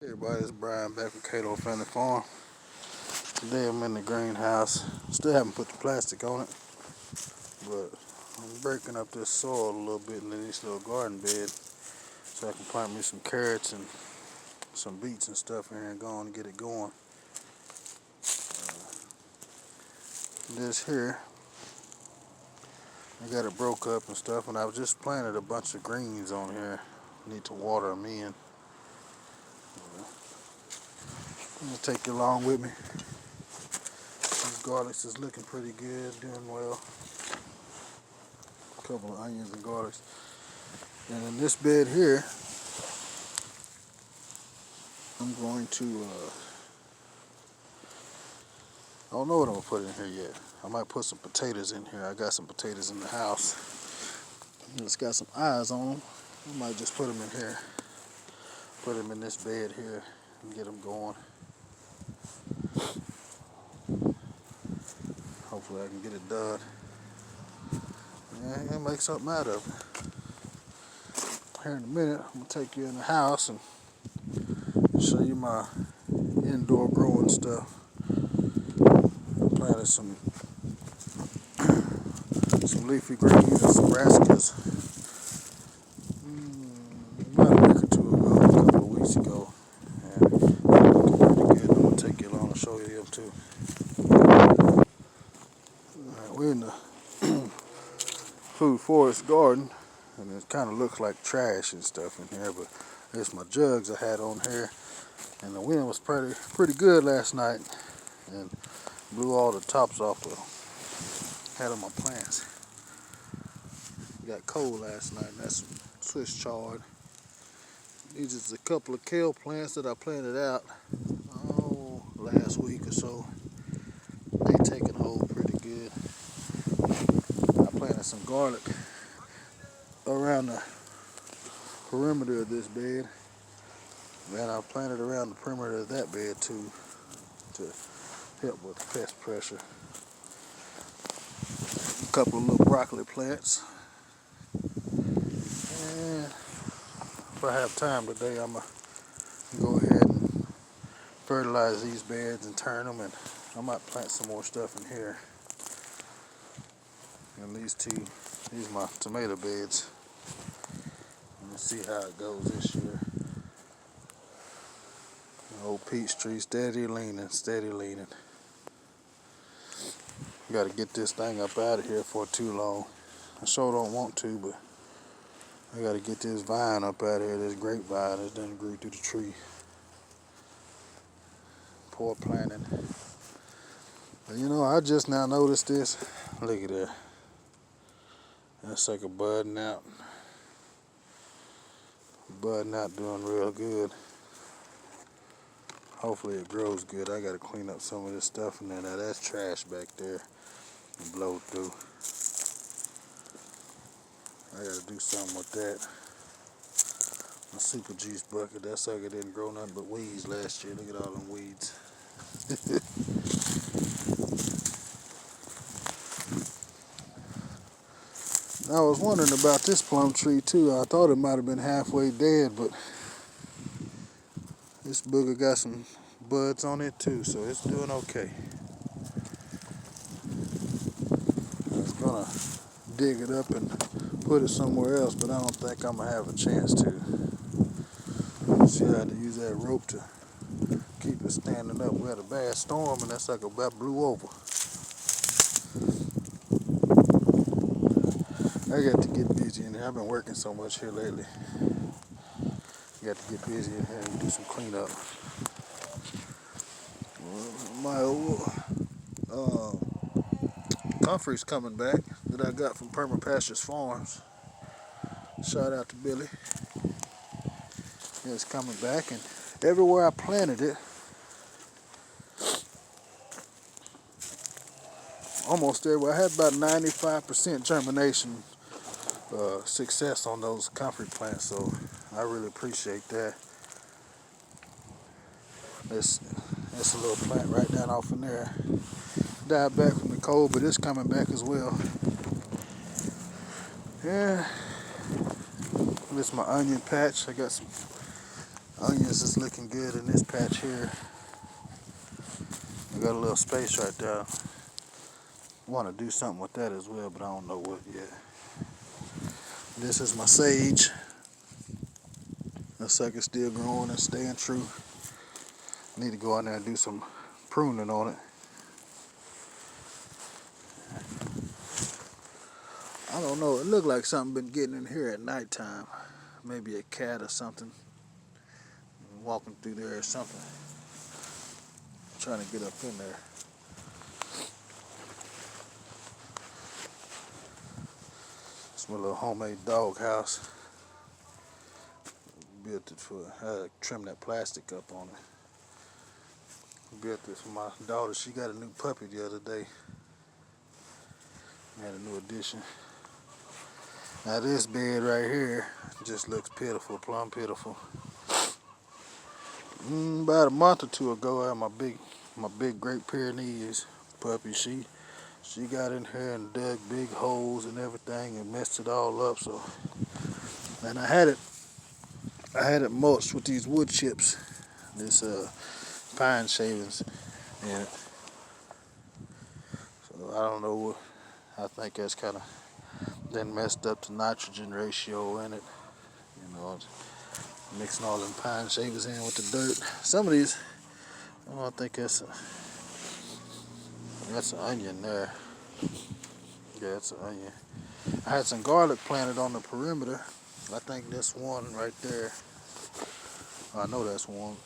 Hey everybody, it's Brian back with Cato Family Farm. Today I'm in the greenhouse. Still haven't put the plastic on it, but I'm breaking up this soil a little bit in this little garden bed so I can plant me some carrots and some beets and stuff in here and go on and get it going. This here, I got it broke up and stuff, and I've just planted a bunch of greens on here. Need to water them in. I'm gonna take you along with me. These garlics is looking pretty good, doing well. A couple of onions and garlics. And in this bed here, I'm going to, I don't know what I'm going to put in here yet. I might put some potatoes in here. I got some potatoes in the house. It's got some eyes on them. I might just put them in here. Put them in this bed here and get them going. Hopefully I can get it done. And make something out of it. Here in a minute, I'm going to take you in the house and show you my indoor growing stuff. I planted some leafy greens and some brassicas about a week or two ago, a couple of weeks ago. And they're looking pretty good. I'm going to take you along and show you them too. Alright, we're in the food forest garden, and it kind of looks like trash and stuff in here, but there's my jugs I had on here, and the wind was pretty good last night and blew all the tops off the head of my plants. It got cold last night, and that's Swiss chard. These is a couple of kale plants that I planted out last week or so. They taking hold pretty good. I planted some garlic around the perimeter of this bed. And I planted around the perimeter of that bed too to help with pest pressure. A couple of little broccoli plants. And if I have time today, I'm going to go ahead and fertilize these beds and turn them, and I might plant some more stuff in here. And these are my tomato beds. Let's see how it goes this year. Old peach tree, steady leaning, steady leaning. Got to get this thing up out of here for too long. I sure don't want to, but I got to get this vine up out of here, this grapevine that done grew through the tree. Poor planting. But you know, I just now noticed this. Look at that. That's like a budding out. Budding out, doing real good. Hopefully it grows good. I got to clean up some of this stuff in there. Now that's trash back there and blow through. I got to do something with that. My super juice bucket, that sucker didn't grow nothing but weeds last year. Look at all them weeds. I was wondering about this plum tree too. I thought it might have been halfway dead, but this booger got some buds on it too, so it's doing okay. I was gonna dig it up and put it somewhere else, but I don't think I'm gonna have a chance to. See, I had to use that rope to keep it standing up. We had a bad storm, and that sucker about blew over. I got to get busy in here. I've been working so much here lately. Got to get busy in here and do some cleanup. My old comfrey's coming back that I got from Perma Pastures Farms. Shout out to Billy. It's coming back, and everywhere I planted it, almost everywhere, I had about 95% germination success on those comfrey plants, so I really appreciate that. It's a little plant right down off in there. Died back from the cold, but it's coming back as well. Yeah, this is my onion patch. I got some onions onions is looking good in this patch here. I got a little space right there. Want to do something with that as well, but I don't know what yet. This is my sage. That sucker's still growing and staying true. Need to go out there and do some pruning on it. I don't know, it looked like something been getting in here at nighttime. Maybe a cat or something. Walking through there or something. Trying to get up in there. It's my little homemade dog house. Built it for, trim that plastic up on it. Built this for my daughter. She got a new puppy the other day. Had a new addition. Now this bed right here just looks pitiful, plumb pitiful. About a month or two ago, I had my big Great Pyrenees puppy. She got in here and dug big holes and everything and messed it all up. So, and I had it mulched with these wood chips, this pine shavings in it. So I don't know what. I think that's kind of then messed up the nitrogen ratio in it. You know, mixing all them pine shavings in with the dirt. Some of these, oh, I think that's an onion there. Yeah, it's an onion. I had some garlic planted on the perimeter. I think that's one right there. I know that's one.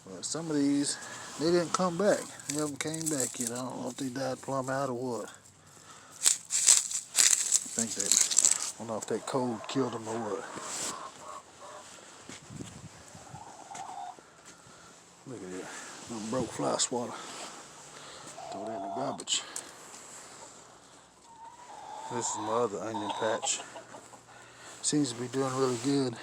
But some of these, they didn't come back. They haven't came back yet. I don't know if they died plumb out or what. I don't know if that cold killed them or what. Look at that. Little broke fly swatter. Throw that in the garbage. This is my other onion patch. Seems to be doing really good.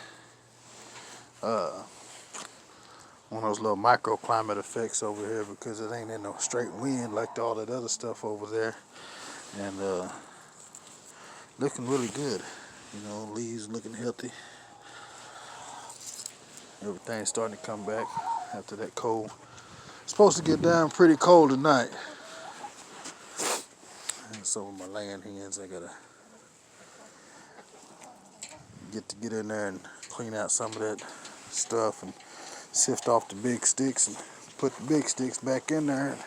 One of those little microclimate effects over here because it ain't in no straight wind like all that other stuff over there. And looking really good. You know, leaves looking healthy. Everything's starting to come back after that cold. It's supposed to get down pretty cold tonight. And some of my land hens, I gotta get in there and clean out some of that stuff and sift off the big sticks and put the big sticks back in there and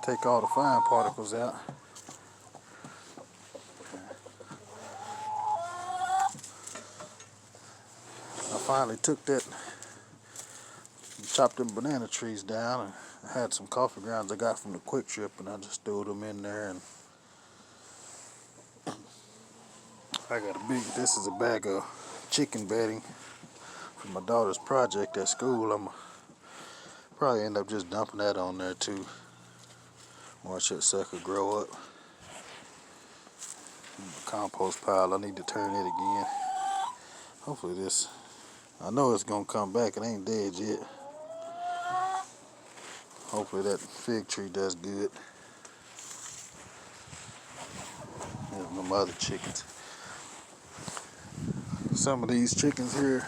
take all the fine particles out. I finally took that, chopped them banana trees down, and I had some coffee grounds I got from the Quick Trip, and I just threw them in there. And I got this is a bag of chicken bedding for my daughter's project at school. I'm probably end up just dumping that on there too. Watch that sucker grow up. Compost pile, I need to turn it again. Hopefully this, I know it's gonna come back, it ain't dead yet. Hopefully that fig tree does good. There's my other chickens. Some of these chickens here,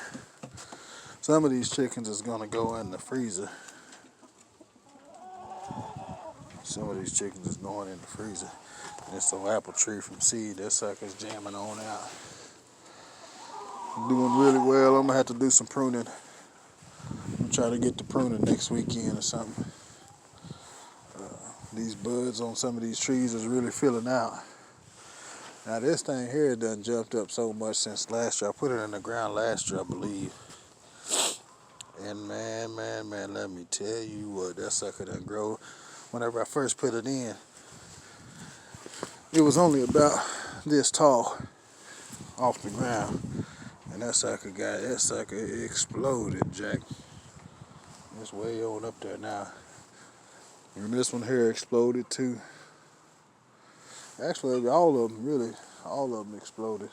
some of these chickens is gonna go in the freezer. Some of these chickens is going in the freezer. It's an apple tree from seed. That sucker's jamming on out. Doing really well. I'm gonna have to do some pruning. I'm trying to get the pruning next weekend or something. These buds on some of these trees is really filling out. Now this thing here done jumped up so much since last year. I put it in the ground last year, I believe. And man, let me tell you what, that sucker done grow. Whenever I first put it in, it was only about this tall off the ground. And that sucker exploded, Jack. It's way on up there now. And this one here exploded too. Actually, all of them exploded.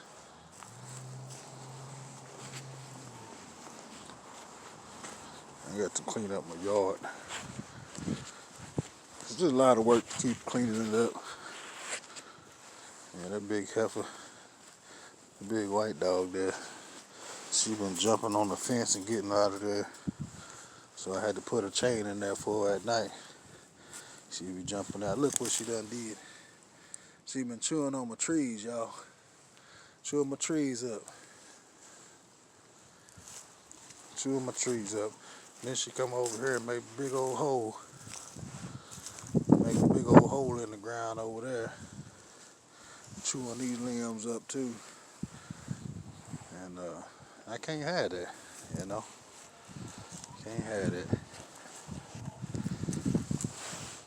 I got to clean up my yard. It's just a lot of work to keep cleaning it up. Yeah, that big heifer, the big white dog there, She been jumping on the fence and getting out of there. So I had to put a chain in there for her at night. She be jumping out. Look what she done did. She been chewing on my trees, y'all. Chewing my trees up. Chewing my trees up. Then she come over here and make a big old hole. Make a big old hole in the ground over there. Chewing these limbs up too. And I can't have that, you know. Can't have that.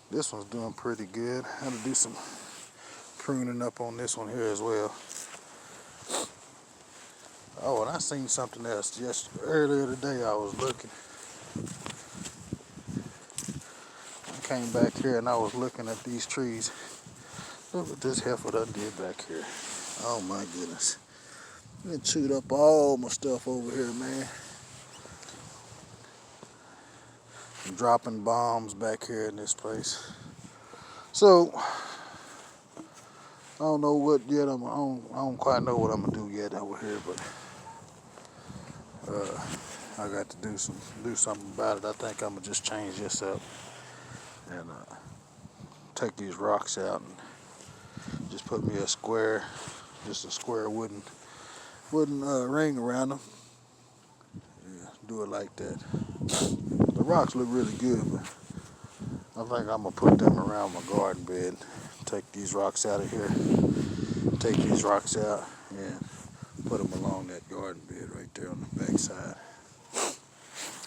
This one's doing pretty good. I had to do some pruning up on this one here as well. Oh, and I seen something else just earlier today. I was looking. I came back here and I was looking at these trees. Look what this heifer done did back here. Oh my goodness. It chewed up all my stuff over here, man. I'm dropping bombs back here in this place. So I don't know what yet. I don't quite know what I'm gonna do yet over here, but I got to do something about it. I think I'm gonna just change this up and take these rocks out and just put me a square wooden ring around them. Yeah, do it like that. The rocks look really good, but I think I'm gonna put them around my garden bed. Take these rocks out of here. Take these rocks out and put them along that garden bed right there on the back side.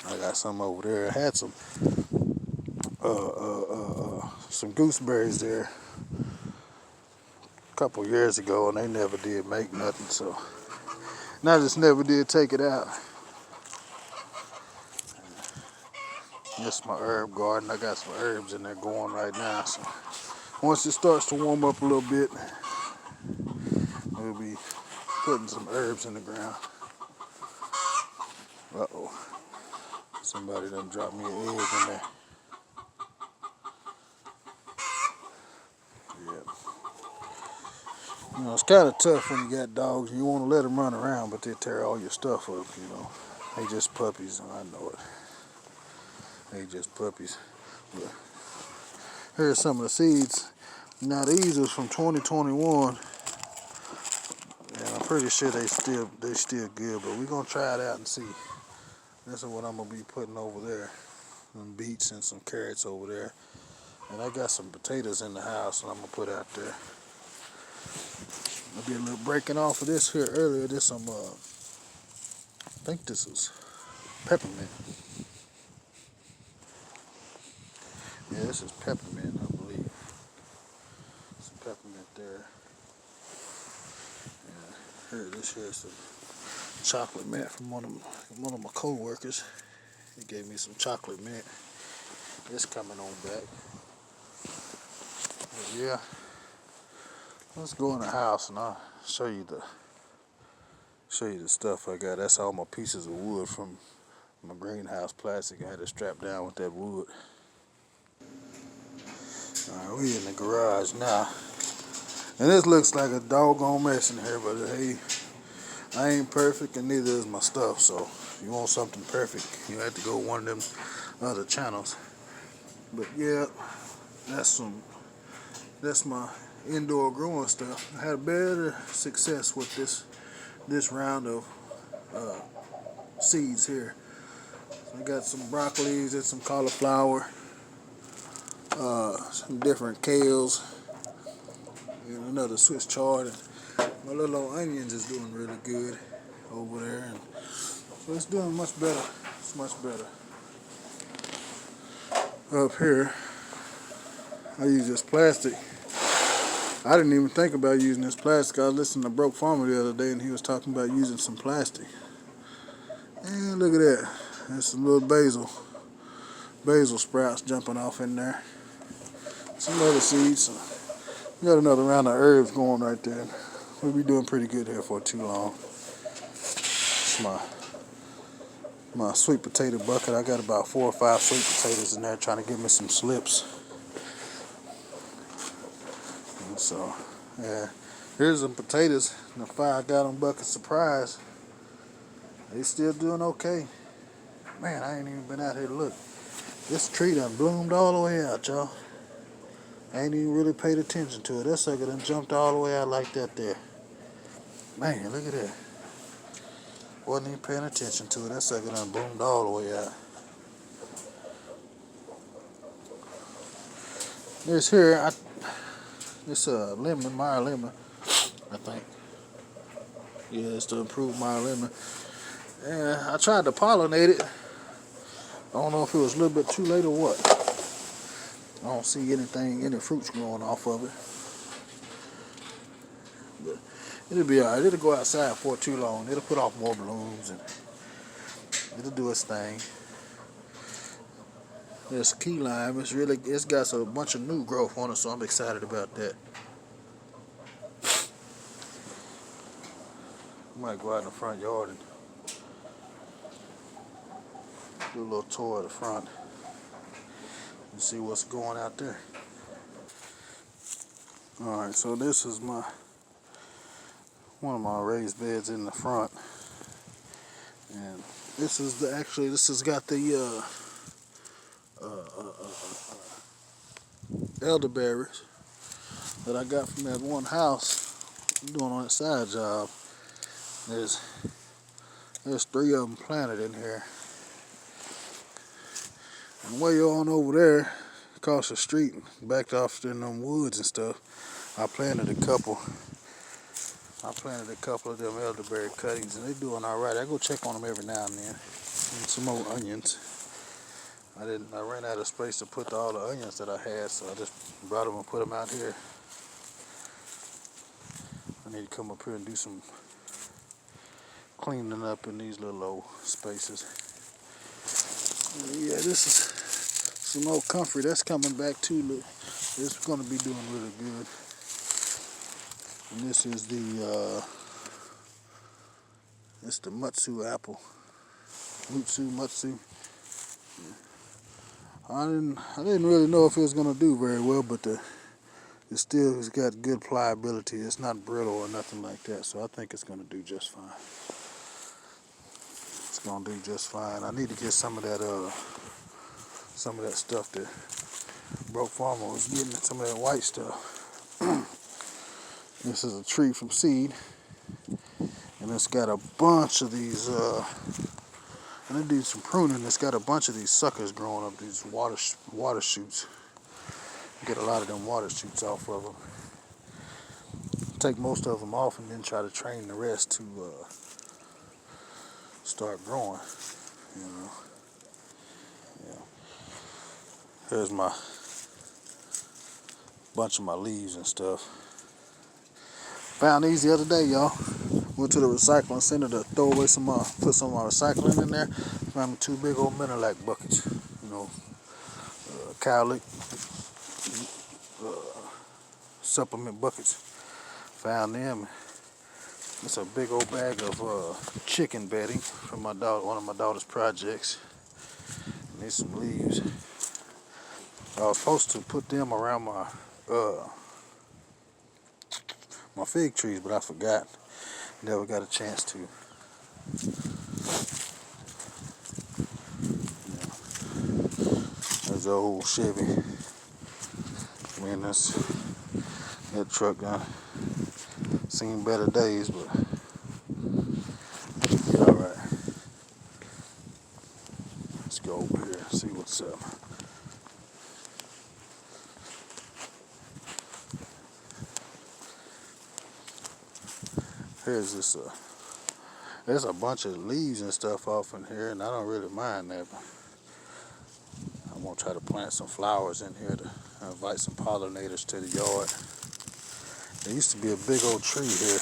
I got some over there. I had some gooseberries there a couple years ago, and they never did make nothing. So, and I just never did take it out. This is my herb garden. I got some herbs in there going right now. So once it starts to warm up a little bit, we'll be putting some herbs in the ground. Uh-oh. Somebody done dropped me an egg in there. Yeah. You know, it's kind of tough when you got dogs. You want to let them run around, but they tear all your stuff up, you know. They just puppies, I know it. They just puppies. But here's some of the seeds. Now these are from 2021. And I'm pretty sure they still good, but we're gonna try it out and see. This is what I'm gonna be putting over there. Some beets and some carrots over there. And I got some potatoes in the house and I'm gonna put out there. I'll be a little breaking off of this here earlier. This some I think this is peppermint. Yeah, this is peppermint, I believe. Some peppermint there. And here, this here is some chocolate mint from one of my co-workers. He gave me some chocolate mint. It's coming on back. But yeah, let's go in the house and I'll show you the stuff I got. That's all my pieces of wood from my greenhouse plastic. I had it strapped down with that wood. Alright, we in the garage now. And this looks like a doggone mess in here, but hey, I ain't perfect and neither is my stuff. So if you want something perfect, you have to go one of them other channels. But yeah, that's my indoor growing stuff. I had better success with this round of seeds here. So I got some broccolis and some cauliflower, some different kales, and another Swiss chard. And my little old onions is doing really good over there, and so it's doing much better. It's much better. Up here, I use this plastic. I didn't even think about using this plastic. I was listening to Broke Farmer the other day, and he was talking about using some plastic. And look at that. There's some little basil sprouts jumping off in there. Some other seeds. We got another round of herbs going right there. We'll be doing pretty good here for too long. It's my sweet potato bucket. I got about 4 or 5 sweet potatoes in there trying to give me some slips. And so, yeah, here's some potatoes in the 5-gallon bucket surprise. They still doing okay. Man, I ain't even been out here to look. This tree done bloomed all the way out, y'all. I ain't even really paid attention to it. That sucker done jumped all the way out like that there. Man, look at that. Wasn't even paying attention to it. That sucker done bloomed all the way out. This here, this lemon, Meyer lemon, I think. Yeah, it's the improved Meyer lemon. And I tried to pollinate it. I don't know if it was a little bit too late or what. I don't see any fruits growing off of it. But it'll be alright. It'll go outside for too long. It'll put off more blooms and it'll do its thing. There's key lime. It's got a bunch of new growth on it, so I'm excited about that. I might go out in the front yard and do a little tour of the front and see what's going out there. Alright, so this is one of my raised beds in the front. And this has got the elderberries that I got from that one house I'm doing on that side job. There's 3 of them planted in here. And way on over there, across the street, backed off in them woods and stuff, I planted a couple of them elderberry cuttings, and they doing all right. I go check on them every now and then. And some more onions. I ran out of space to put all the onions that I had, so I just brought them and put them out here. I need to come up here and do some cleaning up in these little old spaces. Yeah, this is some old comfrey that's coming back too. Look, it's going to be doing really good. And this is it's the Mutsu apple. Mutsu. I didn't really know if it was going to do very well, but it's got good pliability. It's not brittle or nothing like that, so I think it's going to do just fine. It's going to do just fine. I need to get some of that stuff that Broke Farmer was getting, some of that white stuff. This is a tree from seed, and it's got a bunch of these. And they do some pruning. It's got a bunch of these suckers growing up, these water shoots. Get a lot of them water shoots off of them. Take most of them off and then try to train the rest to start growing. You know. Yeah. Here's my bunch of my leaves and stuff. Found these the other day, y'all. Went to the recycling center to throw away put some of my recycling in there. Found 2 big old Mennonite buckets. You know, cowlick supplement buckets. Found them. It's a big old bag of chicken bedding from one of my daughter's projects. Need some leaves. I was supposed to put them around my fig trees, but I forgot. Never got a chance to. Yeah. There's the old Chevy. Man, that truck done seen better days, but yeah, all right. Let's go over here and see what's up. Here's this. There's a bunch of leaves and stuff off in here, and I don't really mind that. But I'm gonna try to plant some flowers in here to invite some pollinators to the yard. There used to be a big old tree here.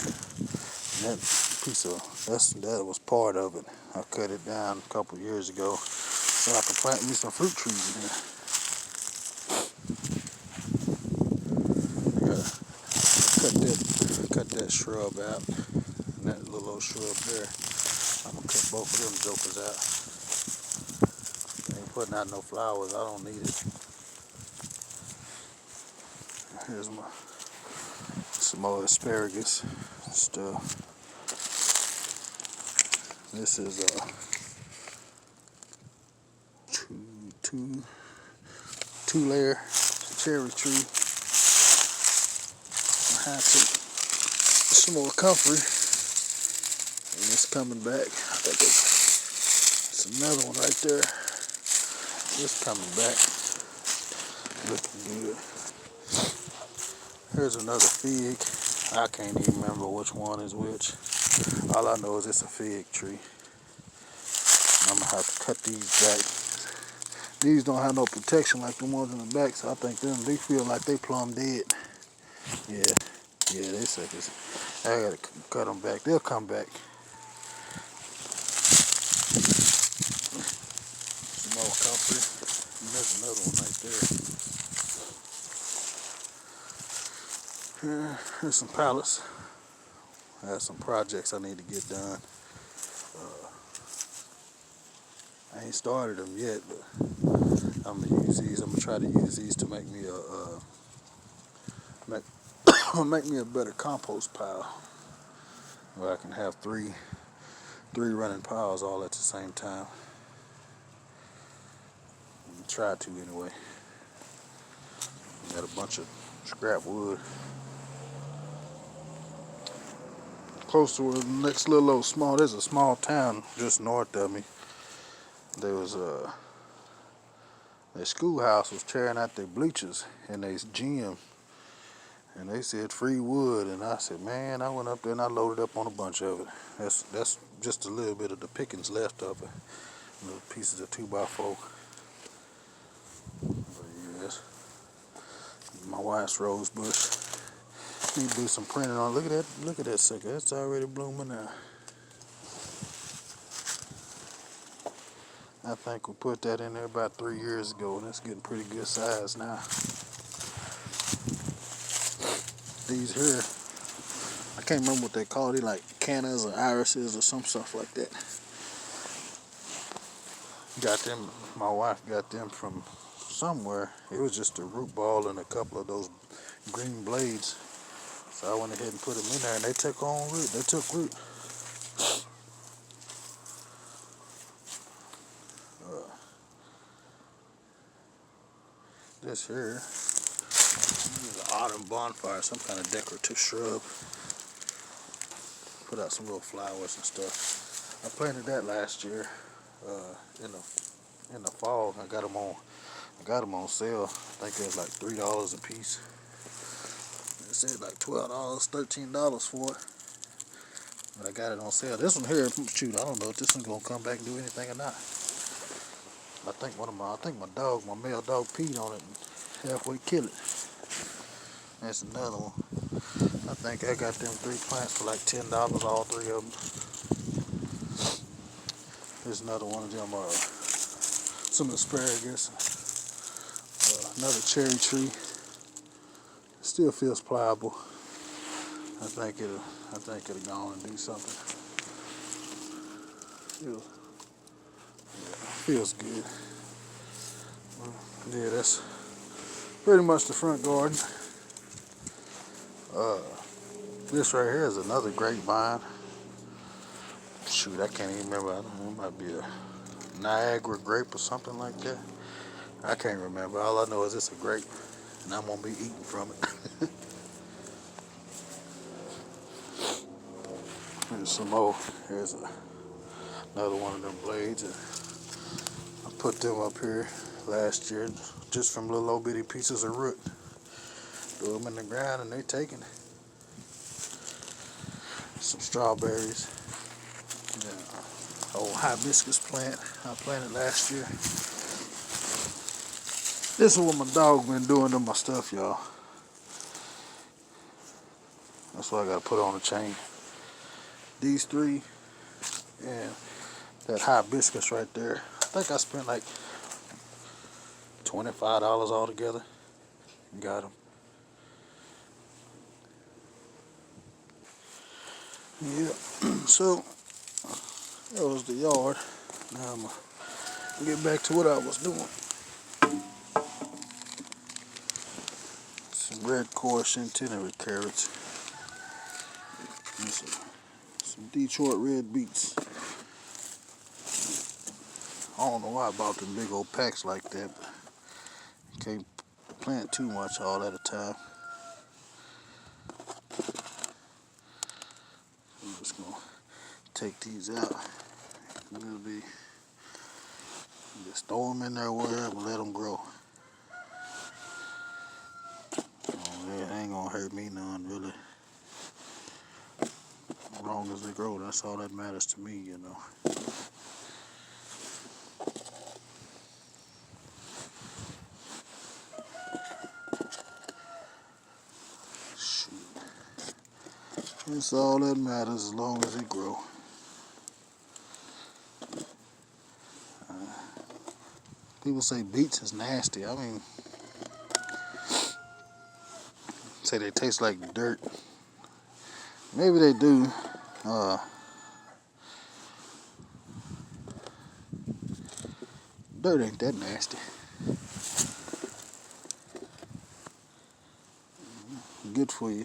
And that was part of it. I cut it down a couple years ago so I could plant me some fruit trees in here. Cut that shrub out. And that little old shrub there. I'm gonna cut both of them jokers out. Ain't putting out no flowers. I don't need it. Here's some more asparagus stuff. This is a two layer cherry tree. I had some more comfrey, and it's coming back. I think it's another one right there. It's coming back, looking good. Here's another fig. I can't even remember which one is which. All I know is it's a fig tree. I'm gonna have to cut these back. These don't have no protection like the ones in the back, so I think they feel like they plumb dead. Yeah, they say this. I gotta cut them back. They'll come back. Some more comfrey. And there's another one right there. Here's some pallets. I have some projects I need to get done. I ain't started them yet, but I'm gonna use these. I'm gonna try to use these to make me make me a better compost pile, where I can have three running piles all at the same time. Try to anyway. Got a bunch of scrap wood. Close to the next little old small. There's a small town just north of me. There was their schoolhouse was tearing out their bleachers in their gym, and they said free wood, and I said, man, I went up there and I loaded up on a bunch of it. That's just a little bit of the pickings left of it. Little pieces of 2x4. But yes, my wife's rose bush. Need to do some printing on. Look at that sucker. It's already blooming now. I think we put that in there about 3 years ago, and it's getting pretty good size now. These here, I can't remember what they call it, like cannas or irises or some stuff like that. Got them, my wife got them from somewhere. It was just a root ball and a couple of those green blades. So I went ahead and put them in there, and they took on root. They took root. This here is an autumn bonfire, some kind of decorative shrub. Put out some little flowers and stuff. I planted that last year in the fall. I got them on sale. I think it was like $3 a piece. It said like $12, $13 for it. But I got it on sale. This one here, shoot, I don't know if this one's gonna come back and do anything or not. I think my male dog peed on it and halfway killed it. That's another one. I think I got them 3 plants for like $10, all 3 of them. There's another one of them, some asparagus. Another cherry tree. Still feels pliable. I think it'll go on and do something. Feels good. Yeah, that's pretty much the front garden. This right here is another grapevine. Shoot, I can't even remember. I don't know, it might be a Niagara grape or something like that. I can't remember. All I know is it's a grape, and I'm gonna be eating from it. Here's some more. Here's another one of them blades. I put them up here last year just from little old bitty pieces of root. Threw them in the ground and they taking it. Some strawberries. Old hibiscus plant I planted last year. This is what my dog been doing to my stuff, y'all. That's why I gotta put on a chain. These 3 and that hibiscus right there. I think I spent like $25 altogether. Got them. Yeah. So that was the yard. Now I'm gonna get back to what I was doing. Some red core centenary carrots. And some Detroit red beets. I don't know why I bought them big old packs like that, but can't plant too much all at a time. I'm just gonna take these out. We'll be just throw them in there wherever, let them grow. It ain't gonna hurt me none really. As long as they grow, that's all that matters to me, you know. Shoot. That's all that matters as long as it grow. People say beets is nasty. I mean, say they taste like dirt. Maybe they do. Dirt ain't that nasty. Good for you.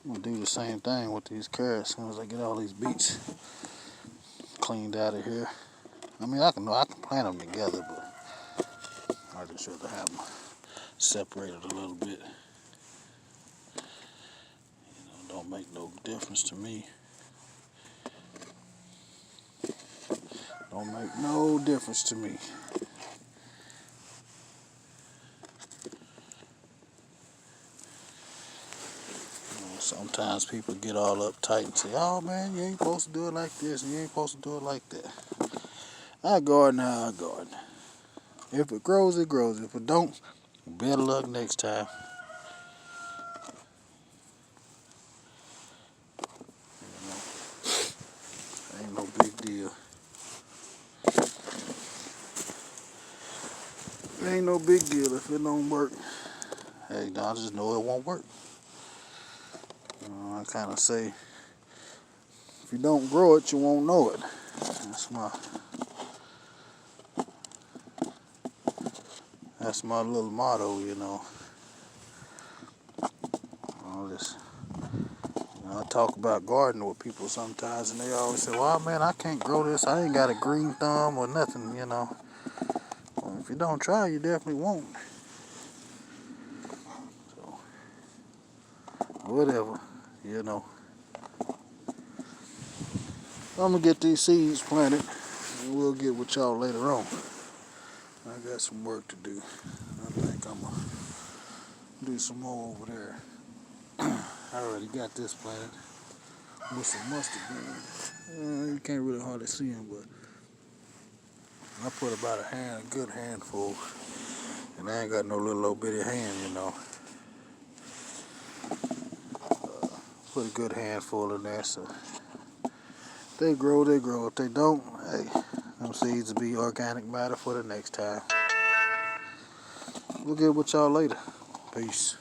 I'm gonna do the same thing with these carrots as soon as I get all these beets cleaned out of here. I mean, I can plant them together, but I just rather have them separated a little bit. You know, don't make no difference to me. Don't make no difference to me. Sometimes people get all uptight and say, oh man, you ain't supposed to do it like this and you ain't supposed to do it like that. I garden how I garden. If it grows, it grows. If it don't, better luck next time. You know, ain't no big deal. Ain't no big deal if it don't work. Hey, I just know it won't work. I kind of say, if you don't grow it, you won't know it. That's my little motto, you know. All this. I talk about gardening with people sometimes, and they always say, well, man, I can't grow this. I ain't got a green thumb or nothing, you know. Well, if you don't try, you definitely won't. So, whatever, you know. I'm going to get these seeds planted, and we'll get with y'all later on. I got some work to do. I think I'm going to do some more over there. I already got this planted with some mustard greens. You can't really hardly see them, but I put about a good handful, and I ain't got no little old bitty hand, you know. Put a good handful in there, so if they grow, they grow. If they don't, hey, them seeds will be organic matter for the next time. We'll get with y'all later. Peace.